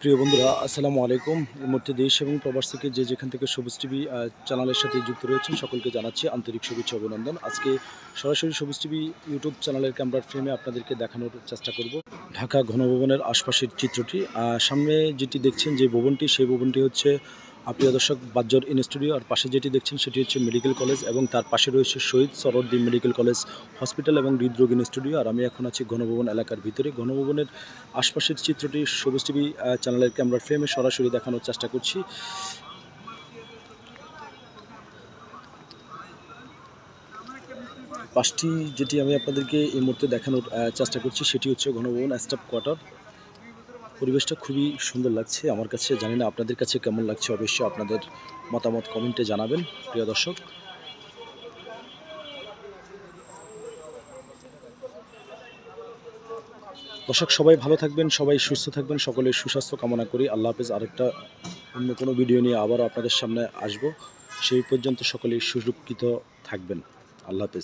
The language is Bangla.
প্রিয় বন্ধুরা, আসসালামু আলাইকুম। এই মুহূর্তে দেশ এবং প্রবাস থেকে যে যেখান থেকে সবুজ টিভি চ্যানেলের সাথে যুক্ত রয়েছেন সকলকে জানাচ্ছি আন্তরিক শুভেচ্ছা অভিনন্দন। আজকে সরাসরি সবুজ টিভি ইউটিউব চ্যানেলের ক্যামেরার ফ্রেমে আপনাদেরকে দেখানোর চেষ্টা করব ঢাকা ঘনভবনের আশপাশের চিত্রটি। সামনে যেটি দেখছেন যে ভবনটি, সেই ভবনটি হচ্ছে প্রিয় দর্শক বাজ্জর ইনস্টিটিউট, আর পাশে যেটি দেখছেন সেটি হচ্ছে মেডিকেল কলেজ এবং তার পাশে রয়েছে শহীদ সরোয়ার্দী মেডিকেল কলেজ হসপিটাল এবং হৃদরোগ ইনস্টিটিউট। আর আমি এখন আছি ঘনভবন এলাকার ভিতরে। ঘনভবনের আশপাশের চিত্রটি সবুজ টিভি চ্যানেলের ক্যামেরার ফ্রেমে সরাসরি দেখানোর চেষ্টা করছি। পাশটি যেটি আমি আপনাদেরকে এই মুহূর্তে দেখানোর চেষ্টা করছি সেটি হচ্ছে ঘনভবন স্টাফ কোয়ার্টার। পরিবেশটা খুবই সুন্দর লাগছে আমার কাছে, জানি না আপনাদের কাছে কেমন লাগছে, অবশ্যই আপনাদের মতামত কমেন্টে জানাবেন প্রিয় দর্শক। সবাই ভালো থাকবেন, সবাই সুস্থ থাকবেন, সকলের সুস্বাস্থ্য কামনা করি। আল্লাহ হাফেজ। আরেকটা অন্য কোনো ভিডিও নিয়ে আবারও আপনাদের সামনে আসব। সেই পর্যন্ত সকলেই সুরক্ষিত থাকবেন। আল্লাহ হাফেজ।